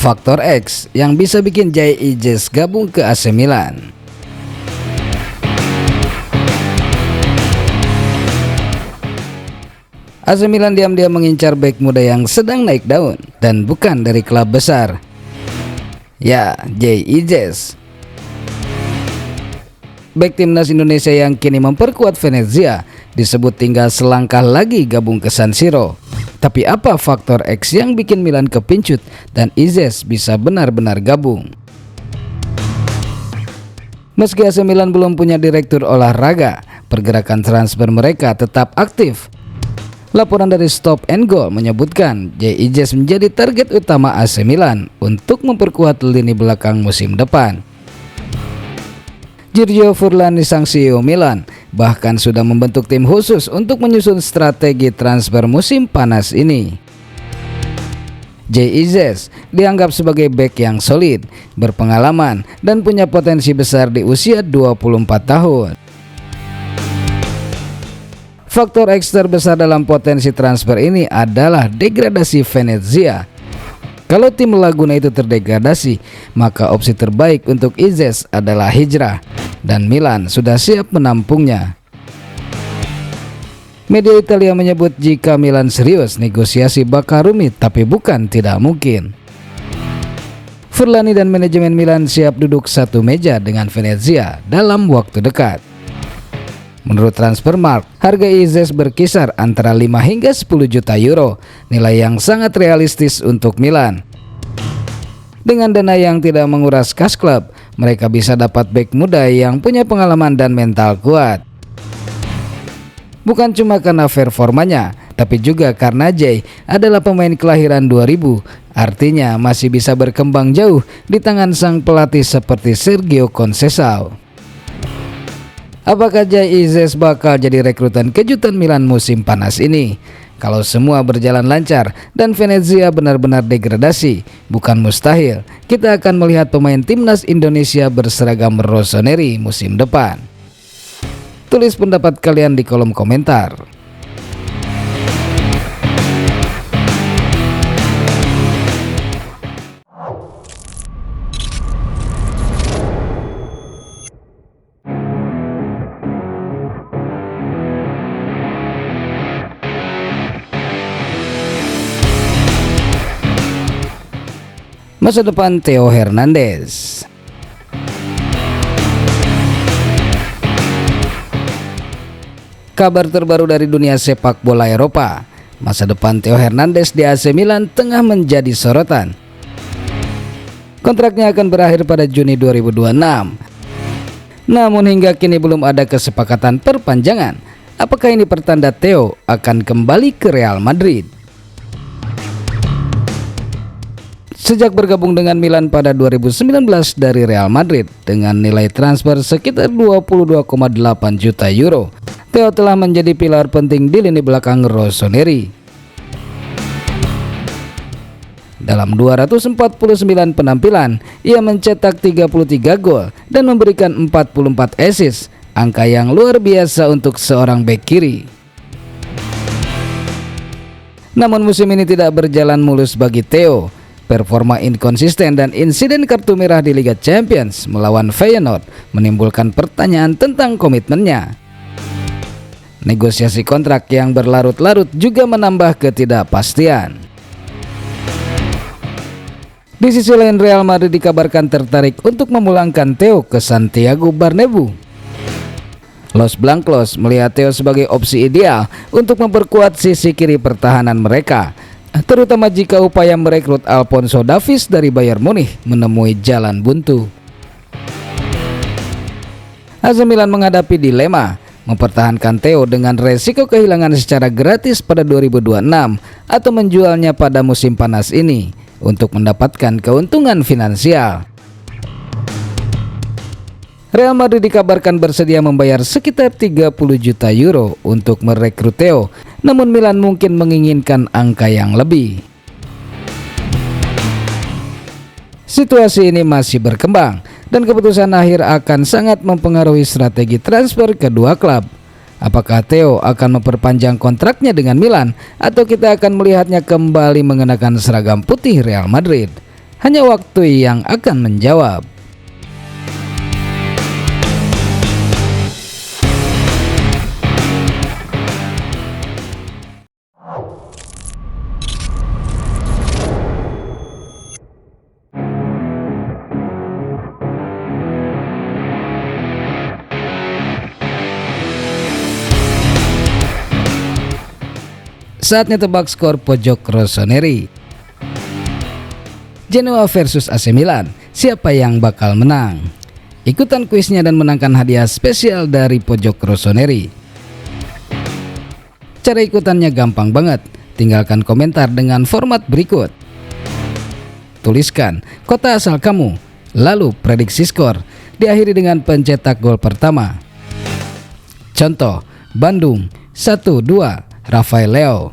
faktor X yang bisa bikin Jay Ijes gabung ke AC Milan. AC Milan diam-diam mengincar bek muda yang sedang naik daun dan bukan dari klub besar. Ya, Jay Ijes. Bek timnas Indonesia yang kini memperkuat Venezia disebut tinggal selangkah lagi gabung ke San Siro. Tapi apa faktor X yang bikin Milan kepincut dan Ijes bisa benar-benar gabung? Meski AC Milan belum punya direktur olahraga, pergerakan transfer mereka tetap aktif. Laporan dari Stop and Goal menyebutkan Jay Ijes menjadi target utama AC Milan untuk memperkuat lini belakang musim depan. Giorgio Furlani, sang CEO Milan, bahkan sudah membentuk tim khusus untuk menyusun strategi transfer musim panas ini. Jay Ijes dianggap sebagai bek yang solid, berpengalaman, dan punya potensi besar di usia 24 tahun. Faktor X terbesar dalam potensi transfer ini adalah degradasi Venezia. Kalau tim Laguna itu terdegradasi, maka opsi terbaik untuk Ijes adalah hijrah, dan Milan sudah siap menampungnya. Media Italia menyebut jika Milan serius, negosiasi bakal rumit, tapi bukan tidak mungkin. Furlani dan manajemen Milan siap duduk satu meja dengan Venezia dalam waktu dekat. Menurut Transfermarkt, harga Ijes berkisar antara 5 hingga 10 juta euro, nilai yang sangat realistis untuk Milan. Dengan dana yang tidak menguras kas klub, mereka bisa dapat bek muda yang punya pengalaman dan mental kuat. Bukan cuma karena performanya, tapi juga karena Jay adalah pemain kelahiran 2000, artinya masih bisa berkembang jauh di tangan sang pelatih seperti Sergio Conceição. Apakah Jay Ijes bakal jadi rekrutan kejutan Milan musim panas ini? Kalau semua berjalan lancar dan Venezia benar-benar degradasi, bukan mustahil kita akan melihat pemain timnas Indonesia berseragam rossoneri musim depan. Tulis pendapat kalian di kolom komentar. Masa depan Theo Hernandez. Kabar terbaru dari dunia sepak bola Eropa. Masa depan Theo Hernandez di AC Milan tengah menjadi sorotan. Kontraknya akan berakhir pada Juni 2026. Namun hingga kini belum ada kesepakatan perpanjangan. Apakah ini pertanda Theo akan kembali ke Real Madrid? Sejak bergabung dengan Milan pada 2019 dari Real Madrid dengan nilai transfer sekitar 22,8 juta euro, Theo telah menjadi pilar penting di lini belakang rossoneri. Dalam 249 penampilan, ia mencetak 33 gol dan memberikan 44 assist, angka yang luar biasa untuk seorang bek kiri. Namun musim ini tidak berjalan mulus bagi Theo. Performa inkonsisten dan insiden kartu merah di Liga Champions melawan Feyenoord menimbulkan pertanyaan tentang komitmennya. Negosiasi kontrak yang berlarut-larut juga menambah ketidakpastian. Di sisi lain, Real Madrid dikabarkan tertarik untuk memulangkan Theo ke Santiago Bernabeu. Los Blancos melihat Theo sebagai opsi ideal untuk memperkuat sisi kiri pertahanan mereka, terutama jika upaya merekrut Alphonso Davies dari Bayern Munich menemui jalan buntu. AC Milan menghadapi dilema mempertahankan Theo dengan resiko kehilangan secara gratis pada 2026 atau menjualnya pada musim panas ini untuk mendapatkan keuntungan finansial. Real Madrid dikabarkan bersedia membayar sekitar 30 juta euro untuk merekrut Theo, namun Milan mungkin menginginkan angka yang lebih. Situasi ini masih berkembang dan keputusan akhir akan sangat mempengaruhi strategi transfer kedua klub. Apakah Theo akan memperpanjang kontraknya dengan Milan atau kita akan melihatnya kembali mengenakan seragam putih Real Madrid? Hanya waktu yang akan menjawab. Saatnya tebak skor pojok Rossoneri. Genoa versus AC Milan, siapa yang bakal menang? Ikutan kuisnya dan menangkan hadiah spesial dari pojok Rossoneri. Cara ikutannya gampang banget, tinggalkan komentar dengan format berikut. Tuliskan kota asal kamu, lalu prediksi skor, diakhiri dengan pencetak gol pertama. Contoh, Bandung 1-2 Rafael Leo.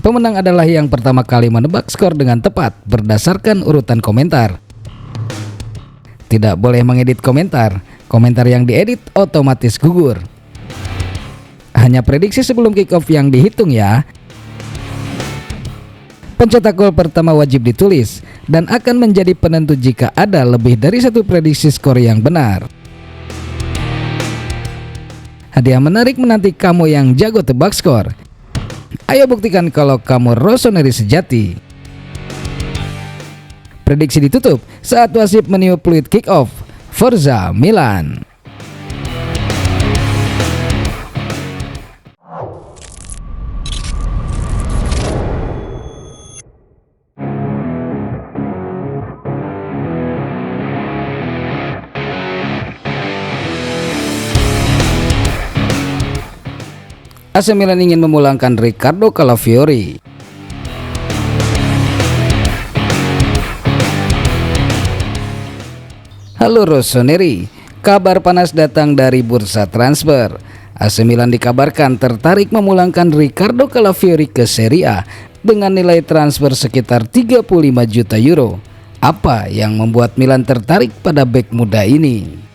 Pemenang adalah yang pertama kali menebak skor dengan tepat berdasarkan urutan komentar. Tidak boleh mengedit komentar. Komentar yang diedit otomatis gugur. Hanya prediksi sebelum kick off yang dihitung ya. Pencetak gol pertama wajib ditulis dan akan menjadi penentu jika ada lebih dari satu prediksi skor yang benar. Hadiah menarik menanti kamu yang jago tebak skor. Ayo buktikan kalau kamu Rossoneri sejati. Prediksi ditutup saat wasit meniup peluit kick off. Forza Milan. AC Milan ingin memulangkan Riccardo Calafiori. Halo Rossoneri, kabar panas datang dari bursa transfer. AC Milan dikabarkan tertarik memulangkan Riccardo Calafiori ke Serie A dengan nilai transfer sekitar 35 juta euro. Apa yang membuat Milan tertarik pada bek muda ini?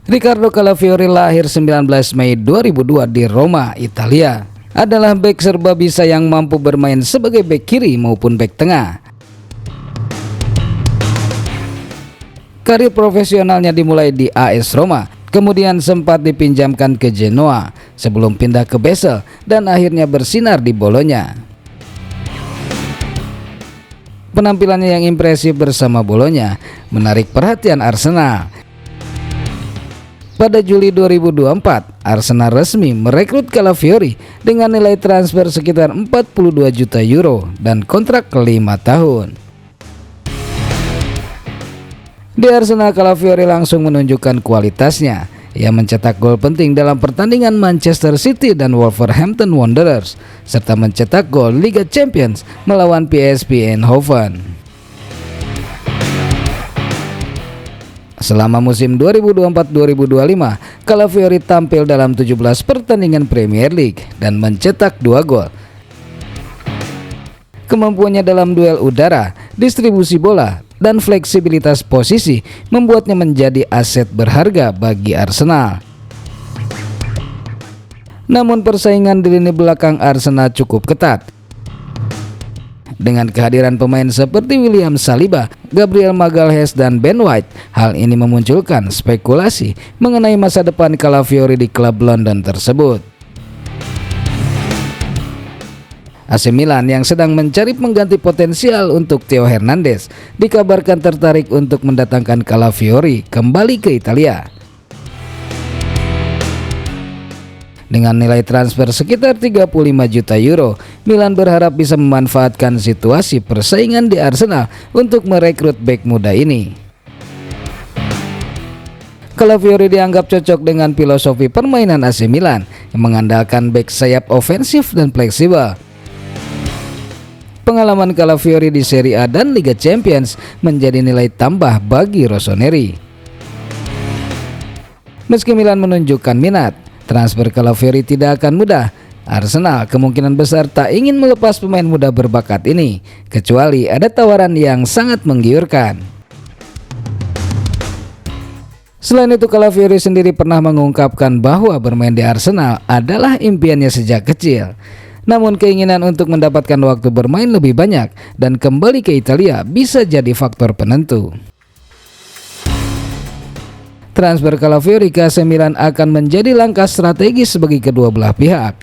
Riccardo Calafiori lahir 19 Mei 2002 di Roma, Italia. Adalah bek serba bisa yang mampu bermain sebagai bek kiri maupun bek tengah. Karir profesionalnya dimulai di AS Roma, kemudian sempat dipinjamkan ke Genoa sebelum pindah ke Basel dan akhirnya bersinar di Bologna. Penampilannya yang impresif bersama Bologna menarik perhatian Arsenal. Pada Juli 2024, Arsenal resmi merekrut Calafiori dengan nilai transfer sekitar 42 juta euro dan kontrak ke 5 tahun. Di Arsenal, Calafiori langsung menunjukkan kualitasnya. Ia mencetak gol penting dalam pertandingan Manchester City dan Wolverhampton Wanderers, serta mencetak gol Liga Champions melawan PSV Eindhoven. Selama musim 2024-2025, Calafiori tampil dalam 17 pertandingan Premier League dan mencetak 2 gol. Kemampuannya dalam duel udara, distribusi bola, dan fleksibilitas posisi membuatnya menjadi aset berharga bagi Arsenal. Namun persaingan di lini belakang Arsenal cukup ketat. Dengan kehadiran pemain seperti William Saliba, Gabriel Magalhaes, dan Ben White, hal ini memunculkan spekulasi mengenai masa depan Calafiori di klub London tersebut. AC Milan yang sedang mencari pengganti potensial untuk Theo Hernandez dikabarkan tertarik untuk mendatangkan Calafiori kembali ke Italia. Dengan nilai transfer sekitar 35 juta euro, Milan berharap bisa memanfaatkan situasi persaingan di Arsenal untuk merekrut bek muda ini. Calafiori dianggap cocok dengan filosofi permainan AC Milan yang mengandalkan bek sayap ofensif dan fleksibel. Pengalaman Calafiori di Serie A dan Liga Champions menjadi nilai tambah bagi Rossoneri. Meski Milan menunjukkan minat, transfer Calafiori tidak akan mudah. Arsenal kemungkinan besar tak ingin melepas pemain muda berbakat ini, kecuali ada tawaran yang sangat menggiurkan. Selain itu, Calafiori sendiri pernah mengungkapkan bahwa bermain di Arsenal adalah impiannya sejak kecil. Namun keinginan untuk mendapatkan waktu bermain lebih banyak dan kembali ke Italia bisa jadi faktor penentu. Transfer Calafiori ke AC Milan akan menjadi langkah strategis bagi kedua belah pihak.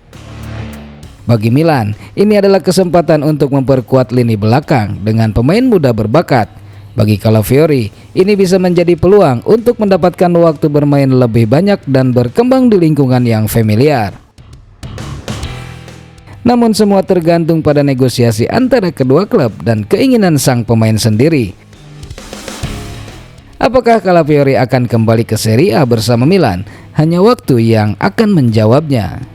Bagi Milan, ini adalah kesempatan untuk memperkuat lini belakang dengan pemain muda berbakat. Bagi Calafiori, ini bisa menjadi peluang untuk mendapatkan waktu bermain lebih banyak dan berkembang di lingkungan yang familiar. Namun semua tergantung pada negosiasi antara kedua klub dan keinginan sang pemain sendiri. Apakah Calafiori akan kembali ke Serie A bersama Milan? Hanya waktu yang akan menjawabnya.